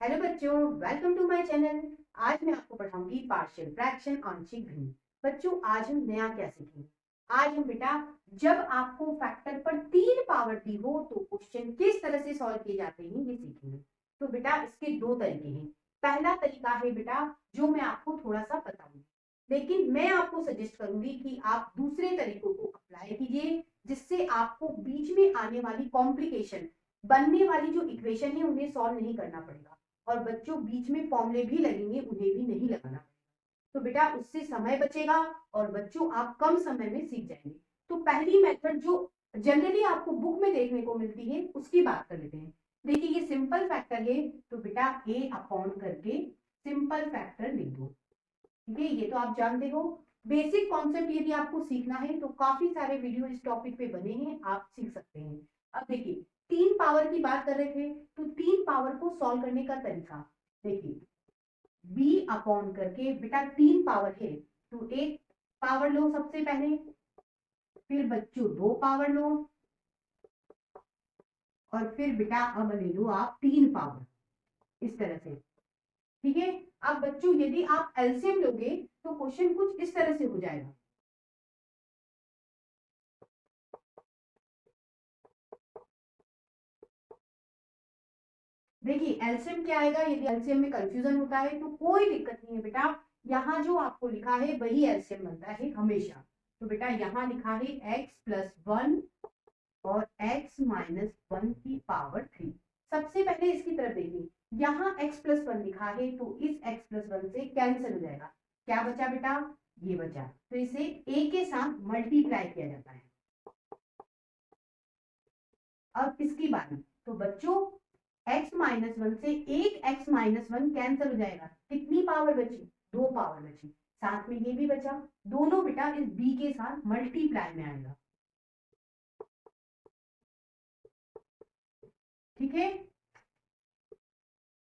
Hello बच्चों, welcome to my channel. आज मैं आपको पढ़ाऊंगी पार्शियल फ्रैक्शन, आंशिक भिन्न। बच्चों, आज हम नया क्या सीखेंगे? आज हम बेटा जब आपको फैक्टर पर 3 पावर दी हो तो क्वेश्चन किस तरह से सॉल्व किए जाते हैं ये सीखेंगे। तो बेटा इसके दो तरीके हैं। पहला तरीका है बेटा जो मैं आपको थोड़ा सा बताऊंगी, लेकिन मैं आपको सजेस्ट करूंगी कि आप दूसरे तरीकों को अप्लाई कीजिए, जिससे आपको बीच में आने वाली कॉम्प्लिकेशन, बनने वाली जो इक्वेशन है उन्हें सॉल्व नहीं करना पड़ेगा, और बच्चों बीच में फॉर्मूले भी लगेंगे उन्हें भी नहीं लगाना। तो बेटा उससे समय बचेगा और बच्चों आप कम समय में सीख जाएंगे। तो पहली मेथड जो जनरली आपको बुक में देखने को मिलती है उसकी बात कर लेते हैं। देखिए ये सिंपल फैक्टर है, तो बेटा ए अपॉन करके सिंपल फैक्टर लिख दो। ठीक है, ये तो आप जानते हो। बेसिक कॉन्सेप्ट यदि आपको सीखना है तो काफी सारे वीडियो इस टॉपिक पे बने हैं, आप सीख सकते हैं। अब देखिए 3 पावर की बात कर रहे थे, तो 3 पावर को सॉल्व करने का तरीका देखिए। बी अपॉन करके बेटा 3 पावर है तो एक पावर लो सबसे पहले, फिर बच्चों 2 पावर लो, और फिर बेटा अब ले लो आप 3 पावर, इस तरह से। ठीक है। अब बच्चों यदि आप एलसीएम लोगे तो क्वेश्चन कुछ इस तरह से हो जाएगा। देखिए एलसीएम क्या आएगा, यदि एलसीएम में कंफ्यूजन होता है तो कोई दिक्कत नहीं है बेटा, यहाँ जो आपको लिखा है वही एलसीएम बनता है हमेशा। तो बेटा यहाँ लिखा है x+1 और x-1 की पावर 3। सबसे पहले इसकी तरफ देखिए, यहाँ x+1 लिखा है तो इस x+1 से कैंसिल हो जाएगा। क्या बचा बेटा? ये बचा, तो इसे a के साथ मल्टीप्लाई किया जाता है। अब इसकी बारी, तो बच्चों x-1 से एक x-1 कैंसिल हो जाएगा। कितनी पावर बची? 2 पावर बची। साथ में ये भी बचा, दोनों बेटा इस b के साथ मल्टीप्लाई में आएगा। ठीक है।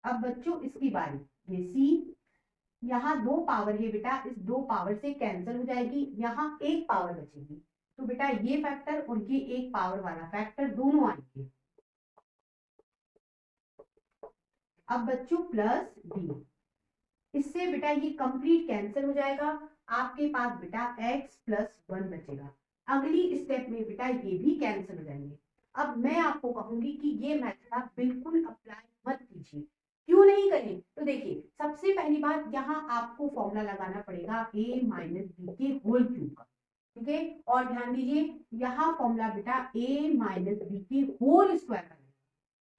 अब बच्चों इसकी बारी, ये c, यहाँ 2 पावर है बेटा, इस 2 पावर से कैंसिल हो जाएगी, यहाँ 1 पावर बचेगी। तो बेटा ये फैक्टर और ये 1 पावर वाला फैक्टर दोनों आएंगे। अब बच्चों प्लस b, इससे बेटा ये कंप्लीट कैंसिल हो जाएगा। आपके पास बेटा x+1 बचेगा। अगली स्टेप में बेटा ये भी कैंसिल हो जाएंगे। अब मैं आपको कहूंगी कि ये मेथड आप बिल्कुल अप्लाई मत कीजिए। क्यों नहीं करें? तो देखिए सबसे पहली बात, यहाँ आपको फॉर्मूला लगाना पड़ेगा a - b के होल क्यूब का। ठीक है, और ध्यान दीजिए यहाँ फॉर्मूला बेटा a - b के होल स्क्वायर का।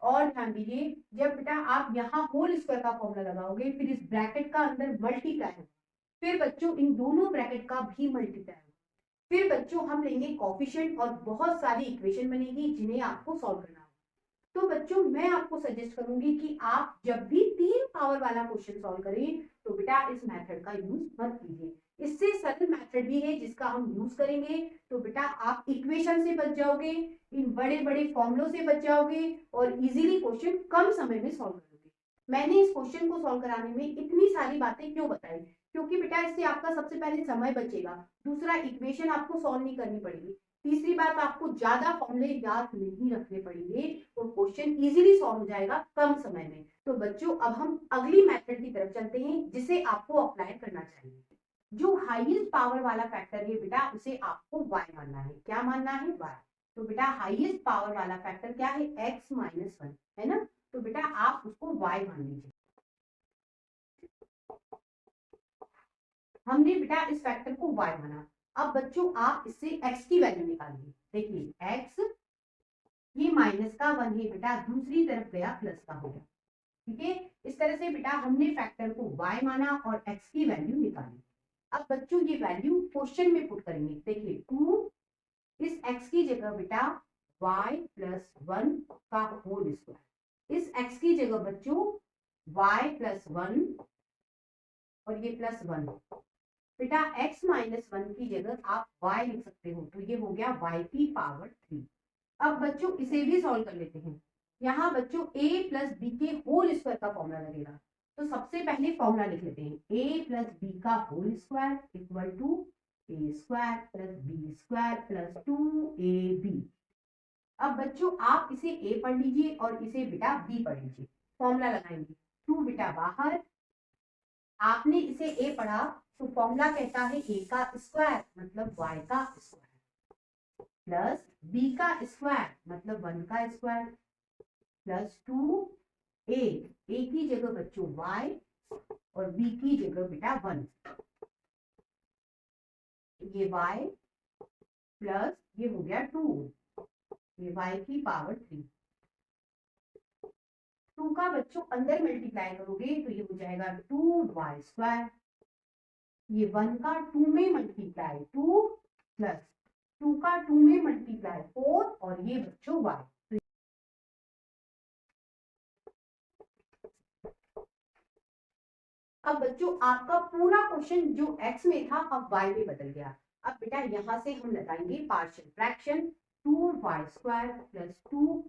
और ध्यान दीजिए जब बेटा आप यहाँ होल स्क्वायर का फॉर्मूला लगाओगे फिर इस ब्रैकेट का अंदर मल्टीप्लाई होगा, फिर बच्चों इन दोनों ब्रैकेट का भी मल्टीप्लाई होगा, फिर बच्चों हम लेंगे कोफिशिएंट और बहुत सारी इक्वेशन बनेगी जिन्हें आपको सॉल्व करना है। तो बच्चों मैं आपको सजेस्ट करूंगी कि आप जब भी 3 पावर वाला क्वेश्चन सॉल्व करें तो बेटा इस मेथड का यूज मत कीजिए। इससे सरल मेथड भी है जिसका हम यूज करेंगे, तो बेटा आप इक्वेशन से बच जाओगे, इन बड़े बड़े फॉर्मुलों से बच जाओगे और इजीली क्वेश्चन कम समय में सॉल्व करोगे। मैंने इस क्वेश्चन को सॉल्व कराने में इतनी सारी बातें क्यों बताई? क्योंकि बेटा इससे आपका सबसे पहले समय बचेगा, दूसरा इक्वेशन आपको सॉल्व नहीं करनी पड़ेगी, तीसरी बात आपको ज्यादा फॉर्मूले याद नहीं रखने पड़ेंगे और क्वेश्चन इजीली सॉल्व हो जाएगा कम समय में। तो बच्चों अब हम अगली मेथड की तरफ चलते हैं जिसे आपको अप्लाई करना चाहिए। जो हाईएस्ट पावर वाला फैक्टर है बेटा उसे आपको y मानना है। क्या मानना है? y। तो बेटा हाईएस्ट पावर वाला फैक्टर क्या है? x-1 है ना, तो बेटा आप उसको y मान लीजिए। हमने बेटा इस फैक्टर को y माना। अब बच्चों आप इससे x की वैल्यू निकालिए। देखिए x, ये -1 है बेटा, दूसरी तरफ गया प्लस का हो गया। ठीक है, इस तरह से बेटा हमने फैक्टर को y माना और x की वैल्यू निकाली। अब बच्चों ये वैल्यू क्वेश्चन में पुट करेंगे। देखिए 2, इस x की जगह बेटा y+1 का होल स्क्वायर, इस x की जगह बच्चों y+1 और ये +1, बेटा x-1 की जगह आप y लिख सकते हो, तो ये हो गया y की पावर 3। अब बच्चों इसे भी सॉल्व कर लेते हैं। यहाँ बच्चों a + b के होल स्क्वायर का फॉर्मूला लगेगा, तो सबसे पहले फॉर्मूला लिख लेते हैं। a + b का whole square equal to a² + b² + 2ab। अब बच्चों आप इसे a पढ़ लीजिए और इसे बेटा b पढ़ लीजिए। फॉर्मूला लगाएंगे, 2 बाहर, आपने इसे ए पढ़ा तो फॉर्मूला कहता है ए का स्क्वायर मतलब वाई का स्क्वायर प्लस बी का स्क्वायर मतलब 1 का स्क्वायर प्लस 2a, ए की जगह बच्चों y और b की जगह बेटा 1, ये y प्लस ये हो गया 2, ये y की पावर 3। 2 का बच्चों अंदर मल्टीप्लाई करोगे तो ये हो जाएगा 2y², ये 1 का 2 में मल्टीप्लाई 2 प्लस 2 का 2 में मल्टीप्लाई 4 और ये बच्चों y। अब बच्चों आपका पूरा क्वेश्चन जो x में था अब y में बदल गया। अब बेटा यहां से हम लगाएंगे पार्शियल फ्रैक्शन 2y² प्लस 2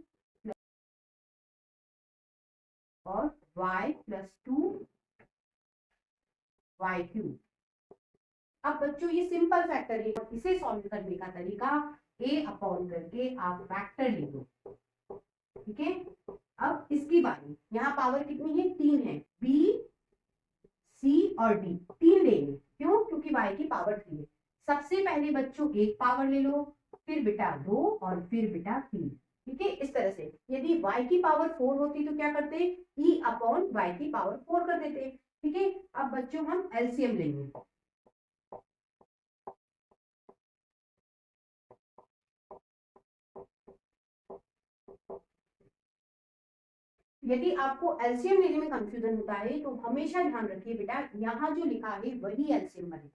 और y प्लस 2y³। अब बच्चों ये सिंपल फैक्टर है, इसे सॉल्व करने का तरीका a अपॉन करके आप फैक्टर ले लो, ठीक है। अब इसकी बारी, यहाँ पावर कितनी है 3 है, b c और d 3 लेंगे, क्यों, क्योंकि y की पावर 3 है। सबसे पहले बच्चों एक पावर ले लो, फिर बेटा 2 और फिर बेटा 3, ठीक है। इस तरह से यदि y की पावर 4 होती तो क्या करते, e अपॉन y की पावर 4 कर देते, ठीक है। अब बच्चों हम एलसीएम लेंगे, यदि आपको एलसीएम लेने में कंफ्यूजन होता है तो हमेशा ध्यान रखिए बेटा यहाँ जो लिखा है वही एलसीएम बनेगा,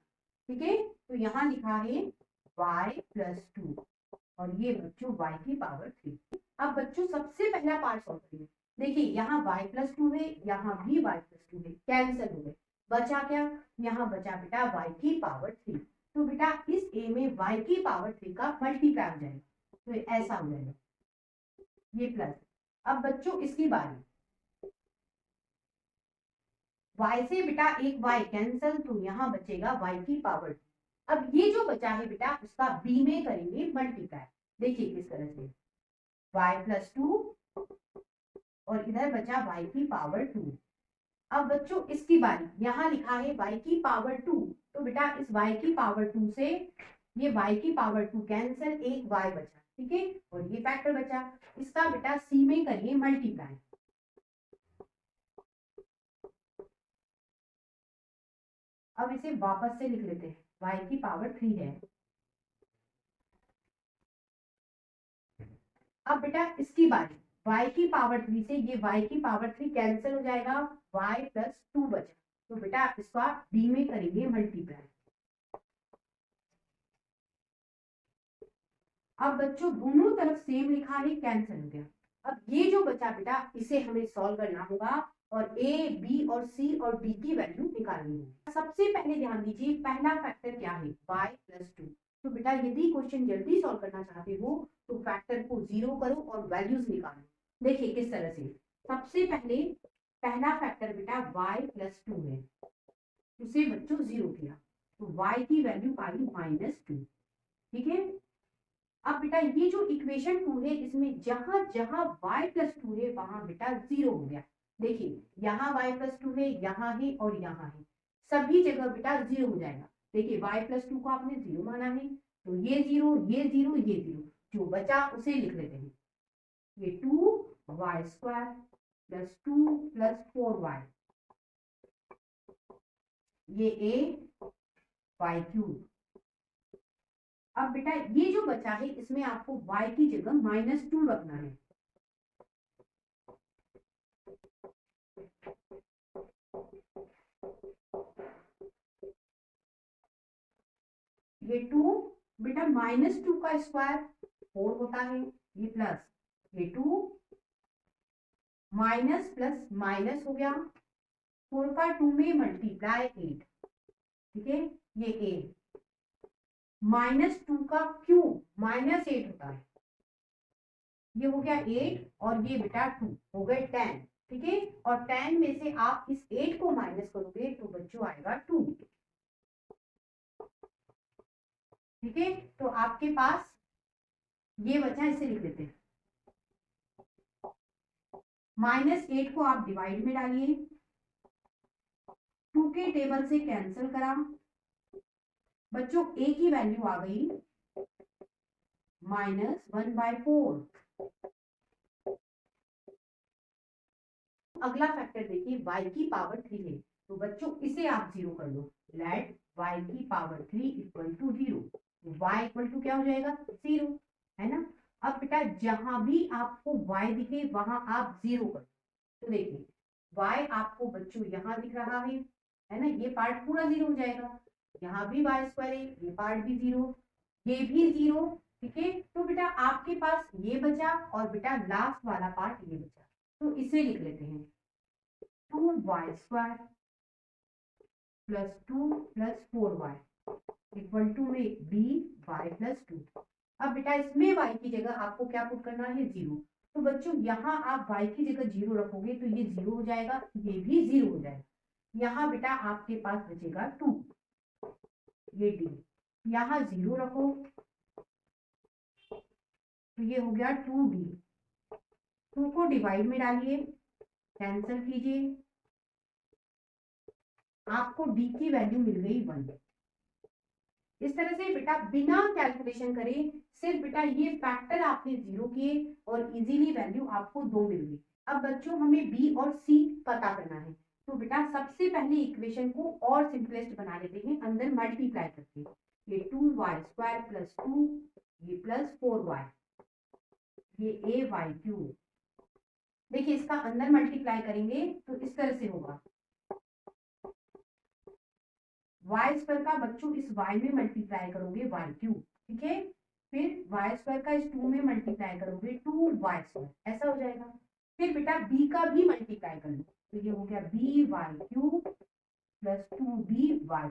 ठीक है। तो यहाँ लिखा है y प्लस 2 और ये बच्चों y की पावर 3। अब बच्चों सबसे पहला पार्ट सॉल्व करिए, देखिए यहाँ y प्लस 2 है, यहाँ भी y प्लस 2 है, कैंसिल हो गए, बचा क्या, यहाँ बचा बेटा y की पावर 3। तो बेटा इस a में y की पावर 3 का मल्टीप्लाई हो जाएगा, तो ऐसा हो जाएगा ये प्लस। अब बच्चों इसकी बारी, y से बेटा एक y कैंसिल, तो यहाँ बचेगा y की पावर। अब ये जो बचा है बेटा उसका b में करेंगे मल्टीप्लाई, देखिए किस तरह से y प्लस 2 और इधर बचा y की पावर 2। अब बच्चों इसकी बारी, यहाँ लिखा है y की पावर 2, तो बेटा इस y की पावर 2 से ये y की पावर 2 कैंसिल, एक y बचा, ठीक है, और ये फैक्टर बचा, इसका बेटा c में करिए मल्टीप्लाई। अब इसे वापस से लिख लेते हैं, y की पावर 3 है। अब बेटा इसकी बारी, y की पावर 3 से ये y की पावर 3 कैंसिल हो जाएगा, y प्लस 2 बचा, तो बेटा इसका d में करेंगे मल्टीप्लाई। अब बच्चों दोनों तरफ सेम लिखा है, कैंसिल हो गया। अब ये जो बचा बेटा इसे हमें सॉल्व करना होगा और a, b और c और d की वैल्यू निकालनी होगी। सबसे पहले ध्यान दीजिए पहला फैक्टर क्या है, y प्लस 2। तो बेटा यदि क्वेश्चन जल्दी सॉल्व करना चाहते हो तो फैक्टर को 0 करो और वैल्यूज निकालो। देखिए किस तरह से, सबसे पहले पहला फैक्टर बेटा y प्लस 2 है, उसे बच्चों 0 किया तो y की वैल्यू आई -2, ठीक है। अब बेटा ये जो इक्वेशन 2 है इसमें जहां जहां y प्लस 2 है वहां बेटा 0 हो गया, देखिए यहाँ y प्लस 2 है, यहाँ है और यहाँ है, सभी जगह बेटा 0 हो जाएगा। देखिए y प्लस 2 को आपने 0 माना है तो ये 0 ये 0 ये 0, जो बचा उसे लिख लेते हैं, ये 2y² प्लस 2 प्लस 4y, ये y³। अब बेटा ये जो बचा है इसमें आपको y की जगह -2 रखना है, ये 2 बेटा -2 का स्क्वायर 4 होता है, ये प्लस ये 2 माइनस प्लस माइनस हो गया, 4 का 2 में मल्टीप्लाई 8, ठीक है, ये 8 -2 का क्यूब -8 होता है, ये हो गया 8 और ये बेटा 2 हो गए 10, ठीक है। और 10 में से आप इस 8 को माइनस करोगे तो बच्चों आएगा 2, ठीक है। तो आपके पास ये बचा, इसे लिख लेते हैं, -8 को आप डिवाइड में डालिए 2 के टेबल से कैंसिल करा बच्चों, ए की वैल्यू आ गई -1/4। अगला फैक्टर देखिए, y की पावर 3 है, तो बच्चों इसे आप जीरो कर लो। लेट y की power 3 equal to 0। y equal to क्या हो जाएगा? 0, है ना। अब बेटा जहां भी आपको y दिखे वहां आप जीरो कर। तो देखिए y आपको बच्चों यहाँ दिख रहा है ना, ये पार्ट पूरा जीरो हो जाएगा। यहाँ भी y स्क्वायर है, ये पार्ट भी जीरो, ये भी जीरो। ठीक है, तो बेटा आपके पास ये बचा और बेटा लास्ट वाला पार्ट ये बचा, तो इसे लिख लेते हैं 2y² plus 2 plus 4y equal to में dy प्लस 2। अब बेटा इसमें y की जगह आपको क्या पुट करना है? 0। तो बच्चों यहाँ आप y की जगह 0 रखोगे तो ये 0 हो जाएगा, ये भी 0 हो जाएगा। यहाँ बेटा आपके पास बचेगा 2, ये d, यहाँ 0 रखो तो ये हो गया 2d। 2 को डिवाइड में डालिए, कैंसिल कीजिए, आपको d की वैल्यू मिल गई 1। इस तरह से बेटा बिना कैलकुलेशन करे सिर्फ बेटा ये फैक्टर आपने जीरो किए और इजीली वैल्यू आपको 2 मिल गई। अब बच्चों हमें बी और सी पता करना है, तो बेटा सबसे पहले इक्वेशन को और सिंपलेस्ट बना लेते हैं अंदर मल्टीप्लाई करके। ये 2y² प्लस 2, ये प्लस 4y, ये ay³। देखिए इसका अंदर मल्टीप्लाई करेंगे तो इस तरह से होगा, y² का बच्चों इस y में मल्टीप्लाई करोगे y³, ठीक है, फिर y² का इस 2 में मल्टीप्लाई करोगे 2y², ऐसा हो जाएगा। फिर बेटा b का भी मल्टीप्लाई कर लो, तो ये हो गया by³ प्लस 2by²,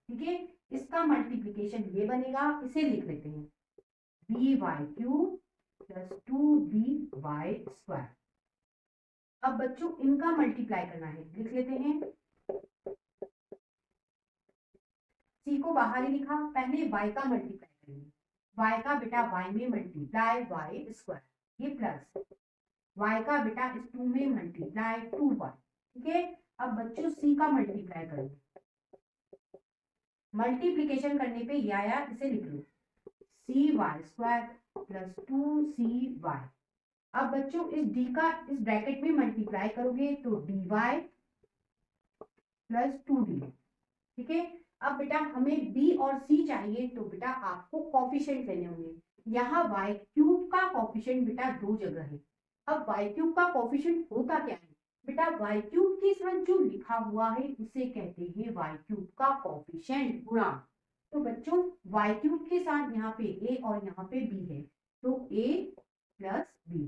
ठीक है। इसका मल्टीप्लीकेशन ये बनेगा, इसे लिख लेते हैं by³ प्लस 2by²। अब बच्चों इनका मल्टीप्लाई करना है, लिख लेते हैं। सी को बाहर ही लिखा, पहले y का मल्टीप्लाई करेंगे, y का बेटा y में मल्टीप्लाई y², ये प्लस y का बेटा इस 2 में मल्टीप्लाई 2y, ठीक है। अब बच्चों c का मल्टीप्लाई करेंगे, मल्टीप्लीकेशन करने पे ये आया, इसे लिख लो cy² प्लस 2cy। अब बच्चों इस d का इस ब्रैकेट में मल्टीप्लाई करोगे तो dy प्लस 2d, ठीक है। अब बेटा हमें b और c चाहिए, तो बेटा आपको कॉफिशिएंट लेने होंगे। यहाँ y³ का कॉफिशिएंट बेटा 2 जगह है। अब y³ का कॉफिशिएंट होता क्या है बेटा? y³ के साथ जो लिखा हुआ है उसे कहते हैं y³ का कॉफिशिएंट, गुणांक। तो बच्चों y³ के साथ यहाँ पे a और यहाँ पे b है, तो a प्लस b,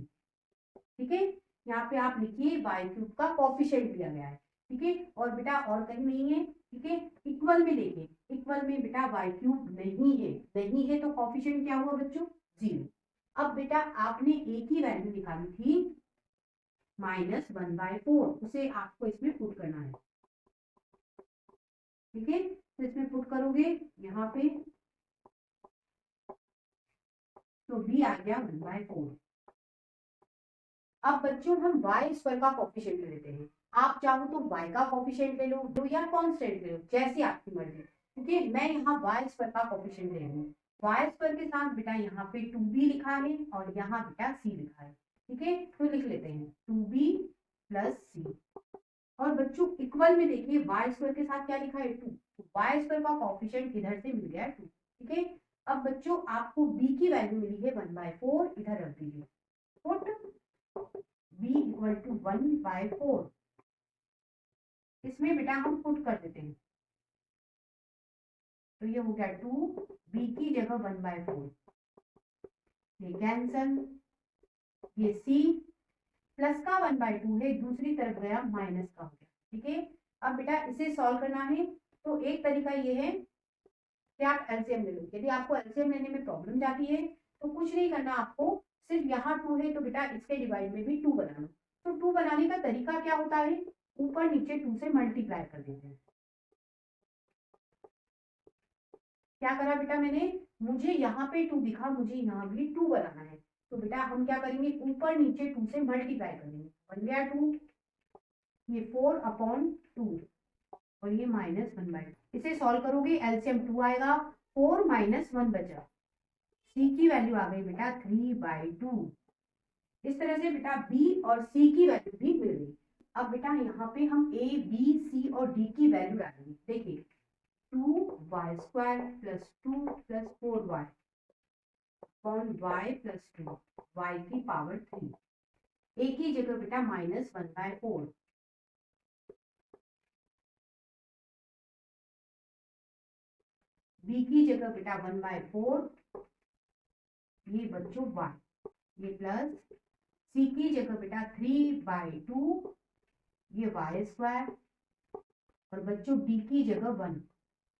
ठीक है। यहाँ पे आप लिखिए y³ का कॉफिशिएंट दिया गया है, ठीक है, और बेटा और कहीं नहीं है, ठीक है। इक्वल में देखिए, इक्वल में बेटा y³ नहीं है तो कॉफिशिएंट क्या हुआ बच्चों? 0। अब बेटा आपने a की वैल्यू निकाली थी -1/4, उसे आपको इसमें पुट करना है, ठीक है। तो इसमें पुट करोगे यहाँ पे, तो b आ गया 1/4। अब बच्चों हम y² का कॉफिशिएंट ले लेते हैं। आप चाहो तो y का कॉफिशिएंट ले लो, दो या कांस्टेंट ले लो, जैसी आपकी मर्जी, क्योंकि मैं यहाँ y² का कॉफिशिएंट ले रही हूँ। y² के साथ बेटा यहाँ पे 2b लिखा है और यहाँ बेटा c लिखा है, ठीक है। तो लिख लेते हैं 2b प्लस c। और बच्चों इक्वल में देखिए y² के साथ क्या लिखा है? 2, तो y² का कॉफिशिएंट इधर से मिल गया 2, ठीक है। अब बच्चों आपको b की वैल्यू मिली है 1/4, इधर रख दीजिए, पुट b इक्वल टू 1/4। इसमें बेटा हम पुट कर देते हैं, तो ये हो गया 2, b की जगह 1/4, ये कैंसल, ये c प्लस का 1/2 है, दूसरी तरफ गया माइनस का हो गया, ठीक है। अब बेटा इसे सॉल्व करना है, तो एक तरीका ये है कि आप एलसीएम ले लो। यदि आपको एलसीएम लेने में प्रॉब्लम जाती है तो कुछ नहीं करना, आपको सिर्फ यहाँ 2 है तो बेटा इसके डिवाइड में भी 2 बना लो। तो 2 बनाने का तरीका क्या होता है? ऊपर नीचे 2 से मल्टीप्लाई कर देते हैं। क्या करा बेटा मैंने? मुझे यहाँ पे 2 दिखा, मुझे यहाँ भी 2 बनाना है, तो बेटा हम क्या करेंगे? ऊपर नीचे 2 से मल्टीप्लाई कर देंगे, बन गया 2, ये 4/2 और ये -1/2। इसे सॉल्व करोगे एलसीएम 2 आएगा, 4 - 1 बचा, c की वैल्यू आ गई बेटा 3/2। इस तरह से बेटा b और c की वैल्यू भी मिल गई। अब बेटा यहाँ पे हम a, b, c और d की वैल्यू डालेंगे। देखिए 2y² + 2 + 4y upon y + 2 y की पावर 3। a की जगह बेटा -1/4, b की जगह बेटा 1/4, ये बच्चों y, ये प्लस c की जगह बेटा 3/2, ये y² और बच्चों d की जगह 1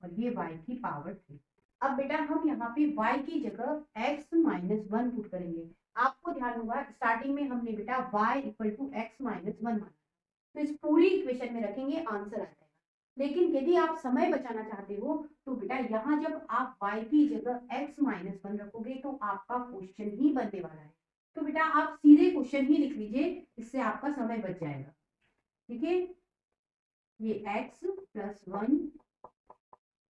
और ये y की पावर 3। अब बेटा हम यहाँ पे y की जगह x - 1 पुट करेंगे। आपको ध्यान होगा स्टार्टिंग में हमने बेटा y = x - 1 माना, तो इस पूरी इक्वेशन में रखेंगे आंसर आ जाएगा। लेकिन यदि आप समय बचाना चाहते हो तो बेटा यहाँ जब आप y की जगह x - 1 रखोगे तो आपका क्वेश्चन ही बनने वाला है। तो बेटा आप सीधे क्वेश्चन ही लिख लीजिए, इससे आपका समय बच जाएगा। ठीक है, ये x + 1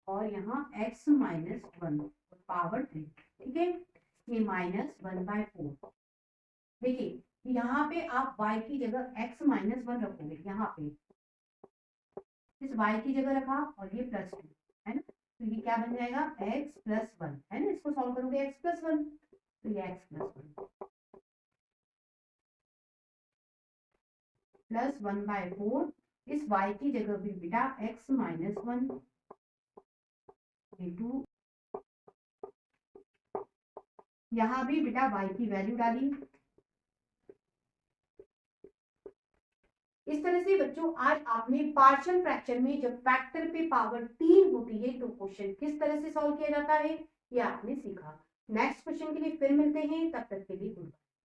और यहाँ x - 1 पावर 3। ठीक है, ये -1/4। देखिए यहाँ पे आप y की जगह x - 1 रखोगे, यहाँ पे इस y की जगह रखा और ये +2 है ना, तो ये क्या बन जाएगा x + 1 है ना। इसको सॉल्व करोगे x + 1, तो ये x + 1 प्लस 1/4, इस y की जगह भी बेटा x - 1 इंटू, यहाँ भी बेटा y की वैल्यू डाली। इस तरह से बच्चों आज आपने पार्शियल फ्रैक्शन में जब फैक्टर पे पावर 3 होती है तो क्वेश्चन किस तरह से सॉल्व किया जाता है ये आपने सीखा। नेक्स्ट क्वेश्चन के लिए फिर मिलते हैं, तब तक के लिए गुड बाय।